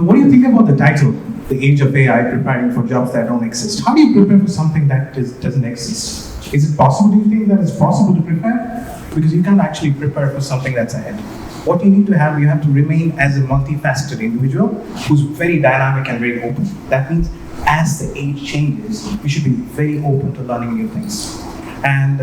what do you think about the title, The Age of AI, Preparing for Jobs That Don't Exist? How do you prepare for something that doesn't exist? Is it possible, do you think that it's possible to prepare? Because you can't actually prepare for something that's ahead. What you need to have, you have to remain as a multifaceted individual who's very dynamic and very open. That means as the age changes, you should be very open to learning new things. And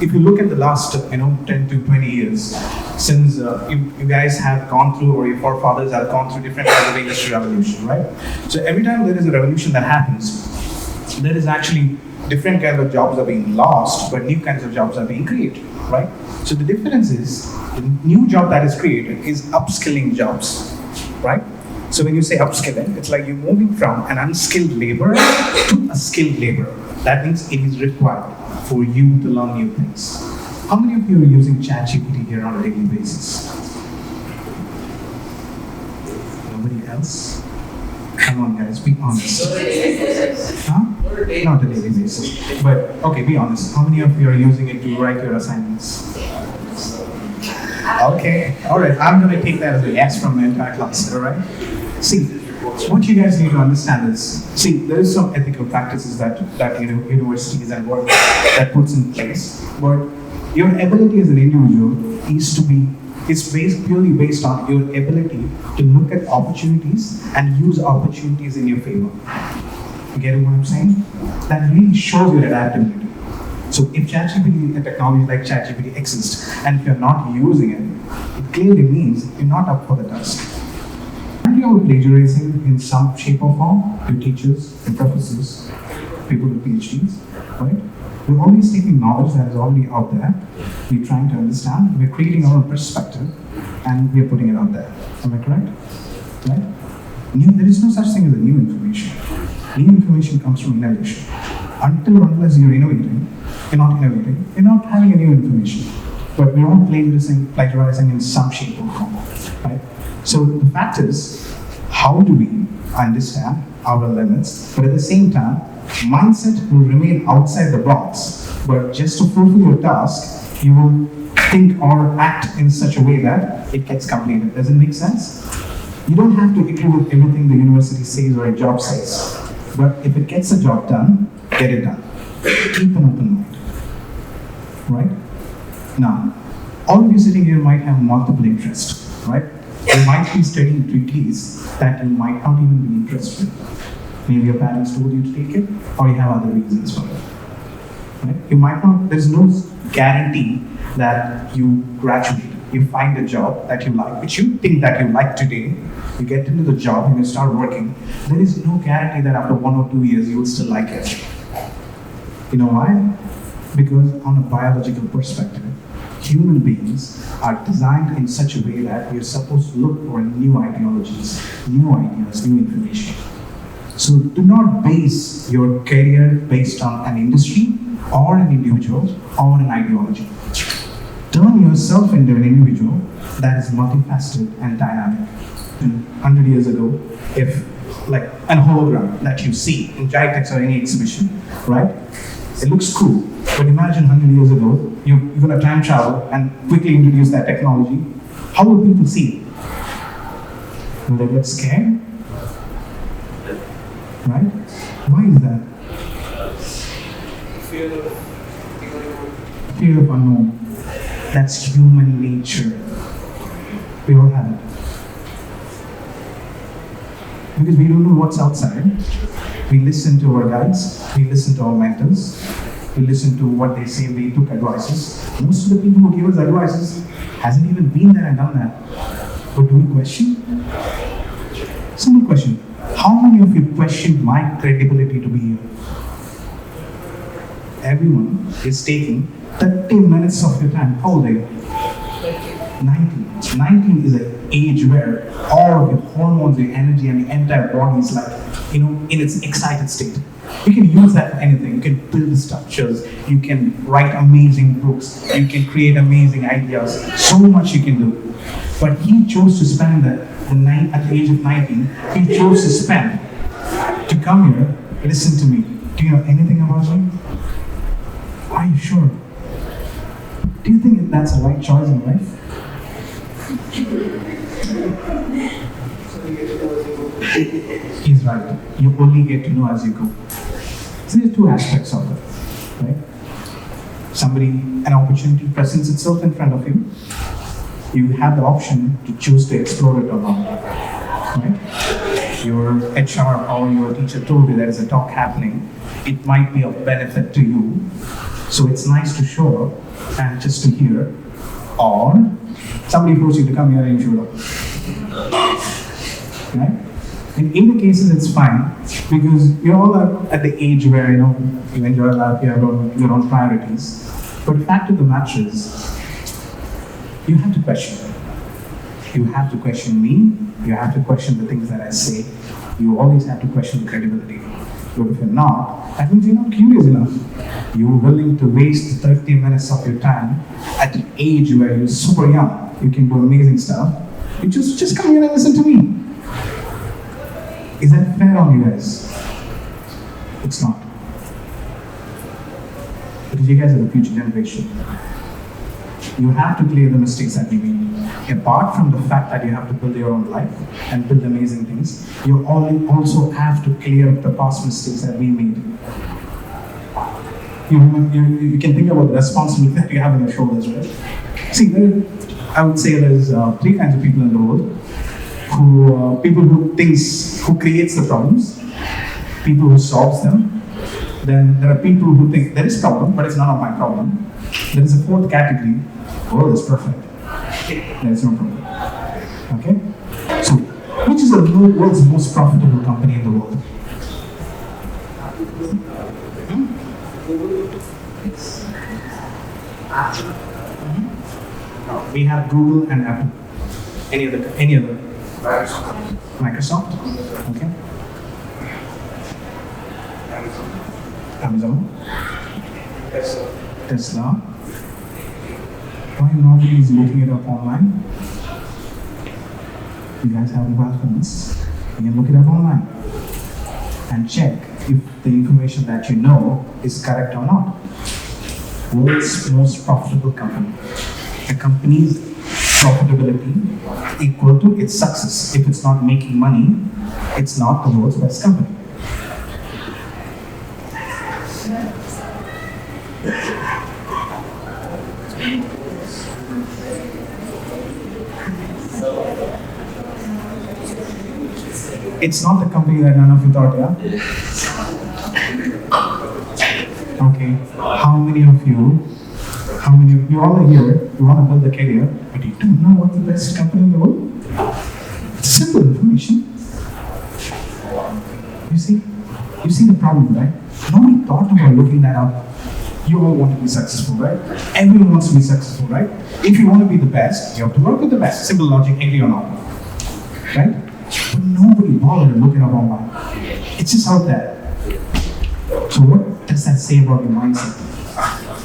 if you look at the last 10 to 20 years, since you guys have gone through, or your forefathers have gone through different kinds of industry revolution, right? So every time there is a revolution that happens, there is actually different kinds of jobs are being lost, but new kinds of jobs are being created, right? So the difference is, the new job that is created is upskilling jobs, right? So when you say upskilling, it's like you're moving from an unskilled laborer to a skilled laborer. That means it is required for you to learn new things. How many of you are using ChatGPT here on a daily basis? Nobody else? Come on guys, be honest. Huh? Not a daily basis. But okay, be honest. How many of you are using it to write your assignments? Okay, alright, I'm gonna take that as a yes from the entire class, alright? See, what you guys need to understand is, see, there is some ethical practices that universities and work that puts in place, but your ability as an individual is purely based on your ability to look at opportunities and use opportunities in your favor. You get what I'm saying? That really shows your adaptability. So if ChatGPT, a technology like ChatGPT exists, and if you're not using it, it clearly means you're not up for the task. Aren't you all plagiarizing in some shape or form? Your teachers, your professors, people with PhDs, right? We're always taking knowledge that is already out there. We're trying to understand. We're creating our own perspective, and we're putting it out there. Am I correct? Right? There is no such thing as a new information. New information comes from innovation. Unless you're innovating, you're not innovating. You're not having a new information. But we're all plagiarizing in some shape or form, right? So the fact is, how do we understand our limits, but at the same time, mindset will remain outside the box, but just to fulfill your task, you will think or act in such a way that it gets completed. Does it make sense? You don't have to agree with everything the university says or a job says, but if it gets a job done, get it done. Keep an open mind, right? Now, all of you sitting here might have multiple interests, right? You might be studying treaties that you might not even be interested in. Maybe your parents told you to take it, or you have other reasons for it. Right? You might not, there's no guarantee that you graduate, you find a job that you like, which you think that you like today, you get into the job and you start working. There is no guarantee that after 1 or 2 years you will still like it. You know why? Because on a biological perspective, human beings are designed in such a way that we are supposed to look for new ideologies, new ideas, new information. So do not base your career based on an industry or an individual or an ideology. Turn yourself into an individual that is multifaceted and dynamic. 100 years ago, if like a hologram that you see in GITEX or any exhibition, right? It looks cool, but imagine 100 years ago, you're going to time travel and quickly introduce that technology. How will people see it? Will they get scared? Right? Why is that? Fear of unknown. That's human nature. We all have it. Because we don't know what's outside. We listen to our guides, we listen to our mentors, we listen to what they say, we took advices. Most of the people who give us advices hasn't even been there and done that. But do we question? Simple question. How many of you questioned my credibility to be here? Everyone is taking 30 minutes of your time. How old are you? 19. 19 is an age where all of your hormones, your energy, and the entire body is like, in its excited state. You can use that for anything. You can build structures, you can write amazing books, you can create amazing ideas, so much you can do. But he chose to spend at the age of 19, he chose to spend to come here. Listen to me. Do you know anything about me? Are you sure? Do you think that's the right choice in life? He's right. You only get to know as you go. So there's two aspects of it, right? An opportunity presents itself in front of you. You have the option to choose to explore it or not, right? Your HR or your teacher told you there is a talk happening. It might be of benefit to you. So it's nice to show up and just to hear. Or somebody forced you to come here and you showed up. Right? In either cases, it's fine because you're all at the age where you enjoy life, you have your own priorities. But the fact of the matter is, you have to question. You have to question me. You have to question the things that I say. You always have to question the credibility. But if you're not, that means you're not curious enough. You're willing to waste 30 minutes of your time at an age where you're super young. You can do amazing stuff. You just come here and listen to me. Is that fair on you guys? It's not. Because you guys are the future generation. You have to clear the mistakes that we made. Apart from the fact that you have to build your own life and build amazing things, you also have to clear up the past mistakes that we made. You can think about the responsibility that you have on your shoulders, right? See, I would say there's three kinds of people in the world. People who creates the problems, people who solves them. Then there are people who think there is problem, but it's none of my problem. There is a fourth category. World is perfect. There is no problem. Okay? So, which is the world's most profitable company in the world? We have Google and Apple. Any other? Microsoft. Okay. Amazon. Tesla. Why nobody is looking it up online? You guys have mobile phones. You can look it up online and check if the information that you know is correct or not. World's most profitable company. A company's profitability equal to its success. If it's not making money, it's not the world's best company. It's not the company that none of you thought, yeah? Okay. How many of you all are here, you want to build a career, but you don't know what's the best company in the world? It's simple information. You see the problem, right? Nobody thought about looking that up. You all want to be successful, right? Everyone wants to be successful, right? If you want to be the best, you have to work with the best. Simple logic, agree or not. Right? But nobody bothered looking up online. It's just out there. So what does that say about your mindset?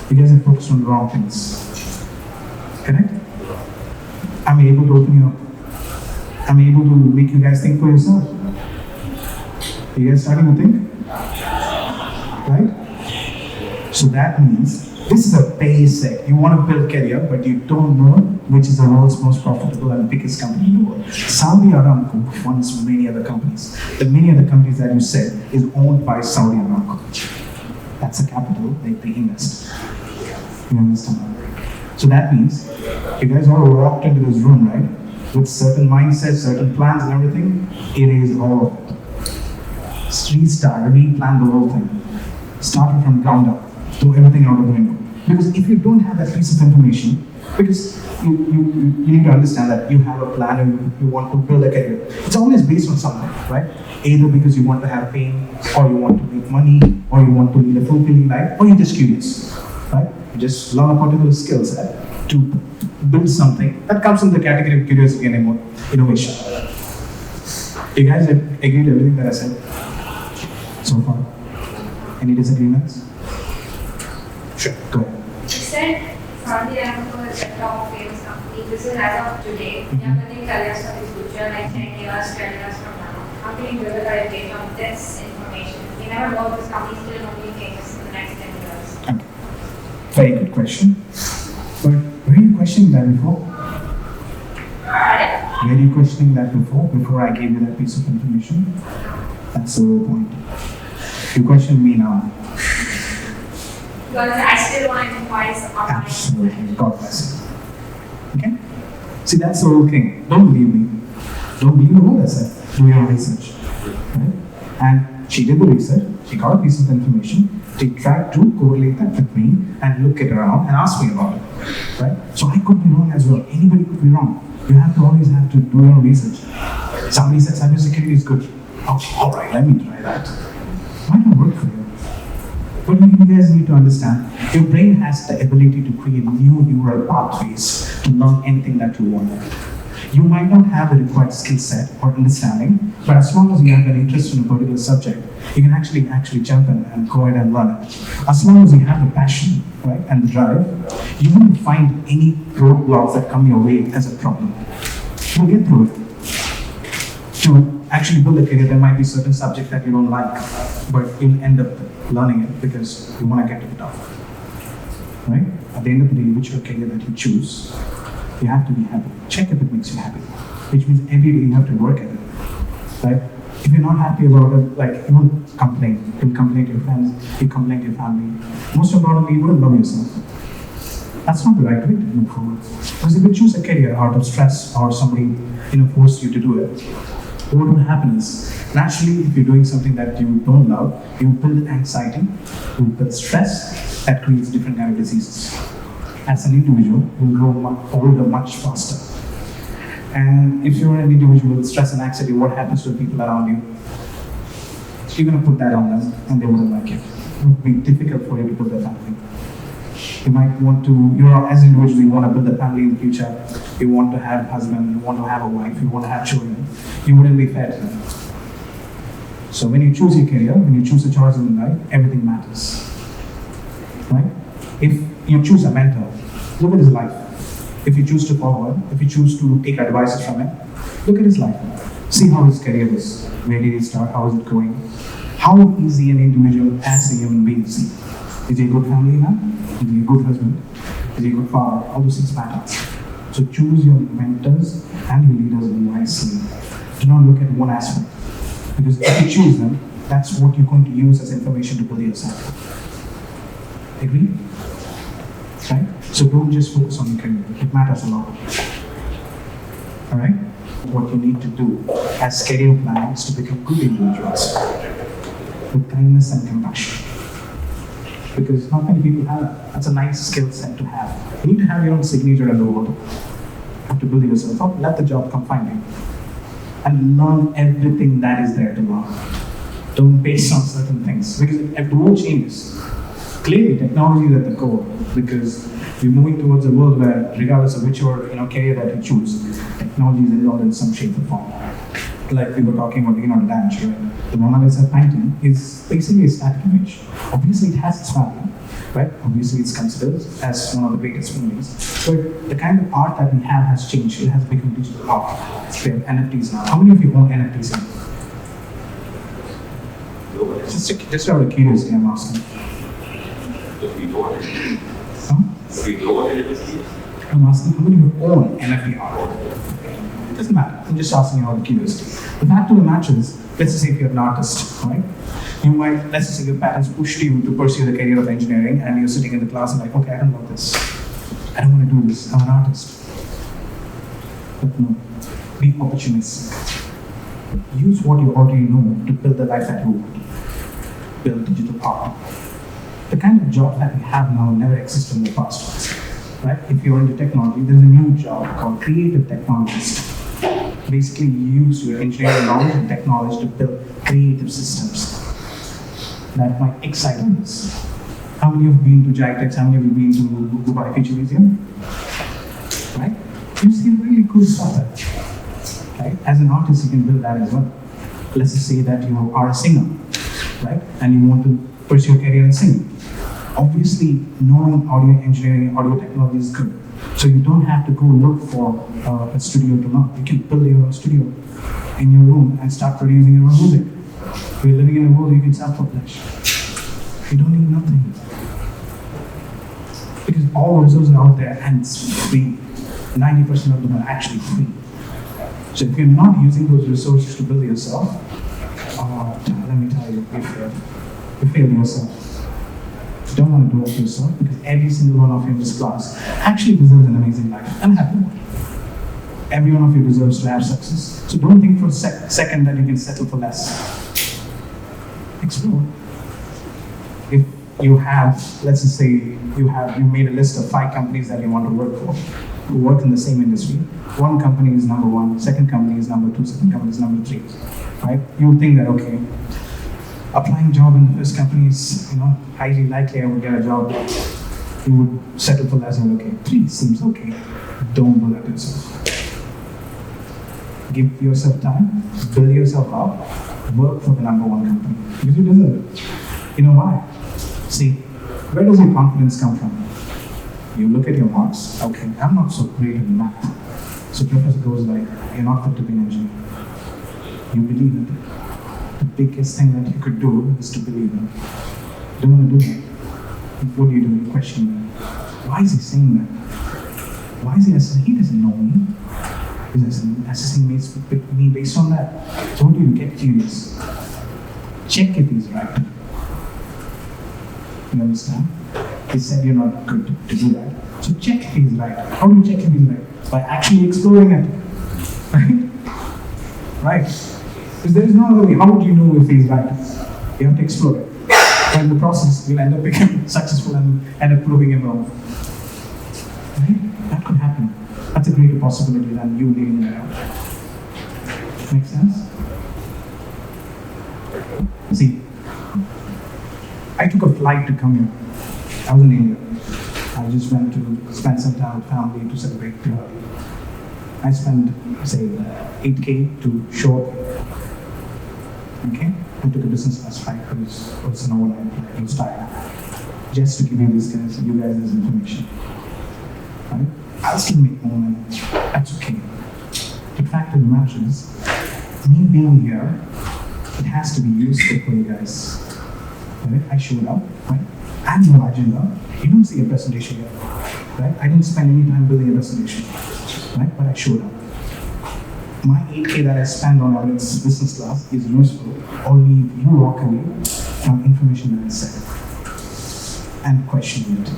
You guys are focused on the wrong things. Correct? I'm able to open you up. I'm able to make you guys think for yourself. Are you guys starting to think? Right? So that means this is a basic. You want to build career, but you don't know which is the world's most profitable and biggest company in the world. Saudi Aramco funds many other companies. The many other companies that you said is owned by Saudi Aramco. That's the capital they invest. You understand? So that means you guys all walked into this room, right? With certain mindsets, certain plans and everything. Erase all of it. Restart, replan the whole thing. Start it from ground up. Throw everything out of the window. Because if you don't have that piece of information, because you need to understand that you have a plan and you want to build a career. It's always based on something, right? Either because you want to have pain, or you want to make money, or you want to lead a fulfilling life, or you're just curious, right? You just learn a particular skill set to build something that comes in the category of curiosity and innovation. You guys agree to everything that I said so far? Any disagreements? Sure, go ahead. You said Saudi Aramco is a top famous company. This is as of today. You are building careers for the future, like 10 years, 12 years from now. How can you build a career based on this information? You never know this company still only famous in the next 10 years. Okay. Very good question. But were you questioning that before? Pardon? Were you questioning that before I gave you that piece of information? That's the whole point. You question me now. Because I still want to voice on my Absolutely. God bless you. Okay? See, that's the whole thing. Don't believe me. Don't believe the word I said. Do your own research. Right? And she did the research. She got a piece of information. She tried to correlate that with me and look it around and ask me about it. Right? So I could be wrong as well. Anybody could be wrong. You have to always have to do your own research. Somebody said cybersecurity is good. Okay, all right, let me try that. Might not work for you. But you guys need to understand, your brain has the ability to create new neural pathways to learn anything that you want. You might not have the required skill set or understanding, but as long as you have an interest in a particular subject, you can actually jump in and go ahead and learn it. As long as you have the passion, right, and the drive, you won't find any roadblocks that come your way as a problem. You'll get through it. To actually build a career, there might be certain subjects that you don't like, but you'll end up learning it because you want to get to the top. Right? At the end of the day, whichever career that you choose, you have to be happy. Check if it makes you happy. Which means every day you have to work at it. Right? If you're not happy about it, like, you won't complain. You'll complain to your friends, you complain to your family. Most importantly, you wouldn't love yourself. That's not the right way to move forward. Because if you choose a career out of stress or somebody forced you to do it, what will happen is, naturally, if you're doing something that you don't love, you build anxiety, you build stress, that creates different kind of diseases. As an individual, you'll grow older much faster. And if you're an individual with stress and anxiety, what happens to the people around you? You're going to put that on them, and they wouldn't like it. It would be difficult for you to build a family. You might want to, as individuals, you want to build a family in the future. You want to have a husband, you want to have a wife, you want to have children. You wouldn't be fair to them. So when you choose your career, when you choose a choice in life, everything matters. Right? If you choose a mentor, look at his life. If you choose to follow him, if you choose to take advices from him, look at his life. See how his career is. Where did he start? How is it going? How is he an individual as a human being? Is he a good family man? Is he a good husband? Is he a good father? All those things matter. So choose your mentors and your leaders wisely. Do not look at one aspect. Because if you choose them, that's what you're going to use as information to build yourself. Agree? Right? So don't just focus on your career. It matters a lot. Alright? What you need to do as career planning is to become good individuals with kindness and compassion. Because not many people have that. That's a nice skill set to have. You need to have your own signature in the world. You have to build yourself up, let the job come find you. And learn everything that is there to learn. Don't base on certain things. Because if the world changes, clearly technology is at the core. Because we're moving towards a world where, regardless of whichever career that you choose, technology is involved in some shape or form. Like we were talking about Leonardo da Vinci, right? The Mona Lisa painting is basically a static image. Obviously, it has its value, right? Obviously, it's considered as one of the greatest paintings. But the kind of art that we have has changed. It has become digital art. We have NFTs now. How many of you own NFTs here? Just out of curiosity, I'm asking. I'm asking how many of you own NFT art? It doesn't matter. I'm just asking you out of curiosity. The fact of the matter is, let's just say if you're an artist, right? You might, let's just say your parents pushed you to pursue the career of engineering, and you're sitting in the class and like, okay, I don't know this. I don't want to do this. I'm an artist. But no, be opportunistic. Use what you already know to build the life that you want. Build digital art. The kind of job that we have now never existed in the past. Right? If you're into technology, there's a new job called creative technologist. Basically, you use your engineering knowledge and technology to build creative systems that might excite others. How many of you have been to JITEX? How many of you have been to Dubai Future Museum? Right? You see really cool stuff there. Right? As an artist, you can build that as well. Let's just say that you are a singer, right? And you want to pursue a career in singing. Obviously, knowing audio engineering, audio technology is good. So you don't have to go look for a studio to learn. You can build your own studio in your room and start producing your own music. We're living in a world you can self-publish. You don't need nothing. Because all the resources are out there and it's free. 90% of them are actually free. So if you're not using those resources to build yourself, let me tell you, you failed yourself. You don't want to do it yourself because every single one of you in this class actually deserves an amazing life and happy life. Every one of you deserves to have success. So don't think for a second that you can settle for less. Explore. If you have, let's just say you made a list of 5 companies that you want to work for, who work in the same industry. One company is number 1, second company is number 2, second company is number 3. Right? You would think that, okay, applying job in the first company is, highly likely I would get a job. You would settle for less and okay, 3 seems okay. Don't do that to yourself. Give yourself time, build yourself up, work for the number 1 company. Because you deserve it. You know why? See, where does your confidence come from? You look at your marks, okay, I'm not so great in math. So professor goes like, you're not fit to be an engineer. You believe it. The biggest thing that you could do is to believe it. You don't want to do that. What do? You question that. Why is he saying that? Why is he assessing? He doesn't know me. He's assessing me based on that. So what do? Get curious. Check if he's right. You understand? He said you're not good to do that. So check if he's right. How do you check if he's right? By actually exploring it. Right? Right. Because there is no other way. How would you know if he's right? You have to explore it. But in the process, you'll end up becoming successful and end up proving him wrong. Right? That could happen. That's a greater possibility than you leaving it out. Make sense? See, I took a flight to come here. I was in India. I just went to spend some time with family to celebrate. I spent, say, 8K to show up. Okay? I took a business class flight. It was an overnight flight. It was tired. Just to give you this information. Right? I'll still make more money. That's okay. The fact of the matter is, me being here, it has to be useful for you guys. Right? I showed up, right? I have no agenda. You don't see a presentation here, right? I didn't spend any time building a presentation, right? But I showed up. My 8K that I spend on Alan's business class is useful only if you walk away from information that I said and question it.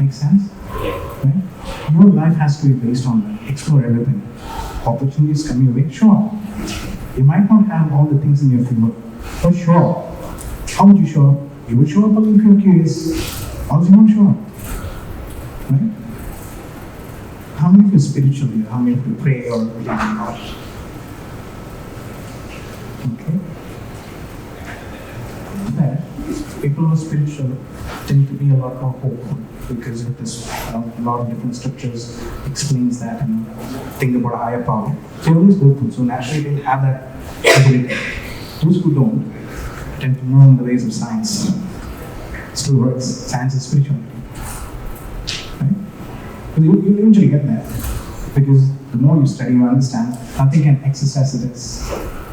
Make sense? Right? Your life has to be based on that. Explore everything. Opportunities come your way, sure. You might not have all the things in your favor, for sure. How would you show up? You would show up only if you're curious, or else you won't show up. Right? How many of you are spiritual here? How many of you pray or believe in God? Okay? But people who are spiritual tend to be a lot more hopeful because of this, a lot of different scriptures explains that and think about a higher power. They're always hopeful, so naturally they have that ability. Those who don't tend to know in the ways of science. Still works. Science is spirituality. Right? But you eventually get there. Because the more you study, you understand, nothing can exercise this.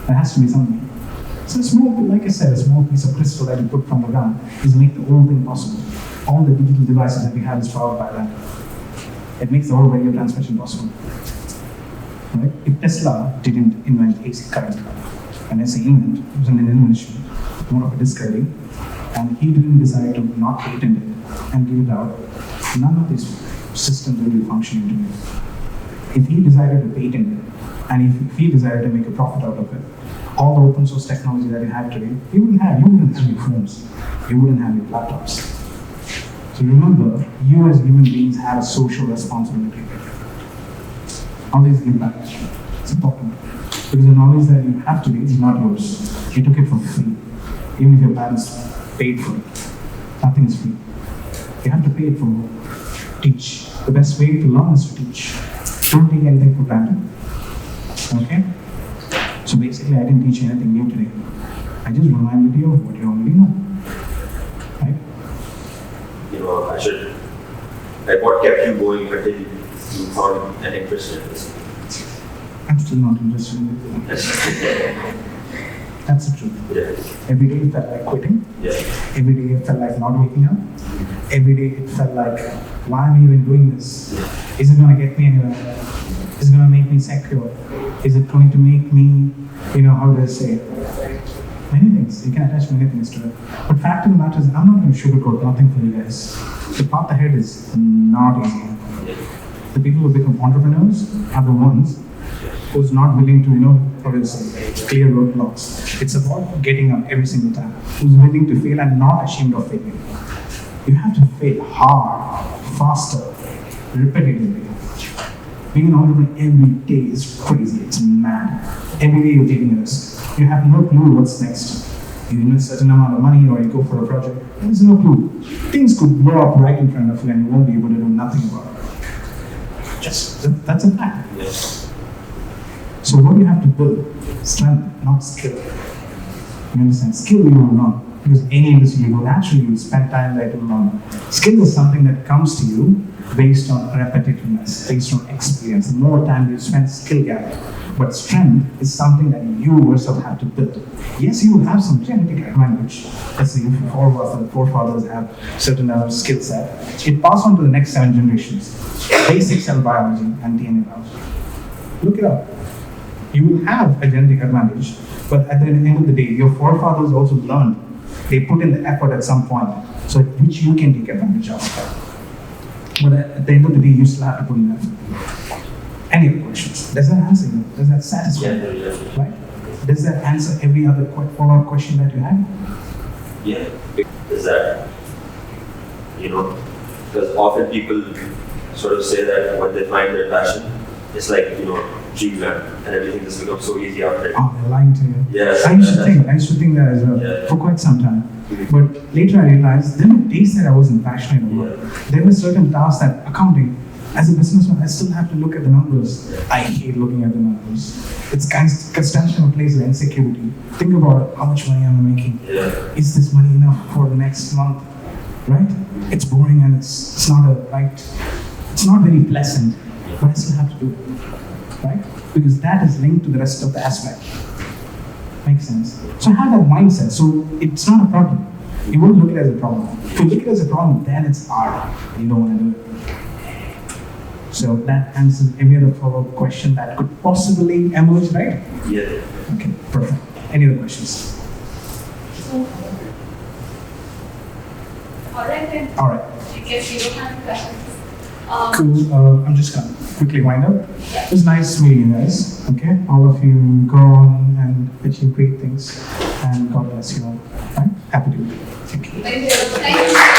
There has to be something. So a small, like I said, a small piece of crystal that you put from the ground is make the whole thing possible. All the digital devices that we have is powered by that. It makes the whole radio transmission possible. Right? If Tesla didn't invent AC current, and I say invent, it was an invention, more of a discovery, and he didn't decide to not patent it and give it out, none of these systems will be functioning today. If he decided to patent it, and if he decided to make a profit out of it, all the open source technology that we have today, you wouldn't have your phones, you wouldn't have your laptops. So remember, you as human beings have a social responsibility. Always give back. It's important. Because the knowledge that you have today is not yours. You took it for free. Even if your parents paid for it. Nothing is free. You have to pay it for teach. The best way to learn is to teach. Don't take anything for granted. Okay? So basically I didn't teach anything new today. I just reminded you of what you already know. Right? I should, like what kept you going until you found an interest in this? I'm still not interested in it. That's the truth. Yes. Every day it felt like quitting. Yes. Every day it felt like not waking up. Every day it felt like, why am I even doing this? Is it going to get me anywhere? Is it going to make me secure? Is it going to make me, how do I say it? Many things. You can attach many things to it. But fact of the matter is, I'm not going to sugarcoat nothing for you guys. The path ahead is not easy. The people who become entrepreneurs are the ones who's not willing to, how do you say, clear roadblocks. It's about getting up every single time. Who's willing to fail and not ashamed of failing. You have to fail hard, faster, repetitively. Being an entrepreneur every day is crazy. It's mad. Every day you're taking a risk. You have no clue what's next. You invest a certain amount of money or you go for a project. There's no clue. Things could blow up right in front of you and you won't be able to do nothing about it. That's a fact. Yes. So what do you have to build? Strength, not skill. You understand? Skill you will learn. Because any industry you go, naturally you will spend time there to learn. Skill is something that comes to you based on repetitiveness, based on experience. The more time you spend, skill gathering. But strength is something that you yourself have to build. Yes, you will have some genetic advantage. Let's say if all of our forefathers have certain skill set, it passes on to the next 7 generations. Basic cell biology and DNA biology. Look it up. You will have a genetic advantage, but at the end of the day, your forefathers also learned. They put in the effort at some point, so which you can take advantage of. But at the end of the day, you still have to put in effort. Any other questions? Does that answer you? Does that satisfy you? Yeah. Right? Does that answer every other follow-up question that you had? Yeah. Is that, because often people sort of say that when they find their passion, it's like, dreamland, and everything just becomes so easy after it. Oh, they're lying to you. Yes. I used to think that as well for quite some time. But later I realized there were days that I wasn't passionate about. There were certain tasks that accounting, as a businessman, I still have to look at the numbers. I hate looking at the numbers. It's stands in a place of insecurity. Think about how much money am I making? Yeah. Is this money enough for the next month? Right? It's boring and it's not it's not very pleasant, but I still have to do it. Right? Because that is linked to the rest of the aspect. Makes sense? So have that mindset. So it's not a problem. You won't look at it as a problem. If you look at it as a problem, then it's hard. You don't want to do it. So that answers every other follow-up question that could possibly emerge, right? Yeah. Okay, perfect. Any other questions? Alright then. All right. I guess you don't have questions. Cool. I'm just gonna quickly wind up. It was nice meeting you guys. Okay, all of you go on and achieve great things, and God bless you all. Right? Happy to be here. Thank you. Thank you.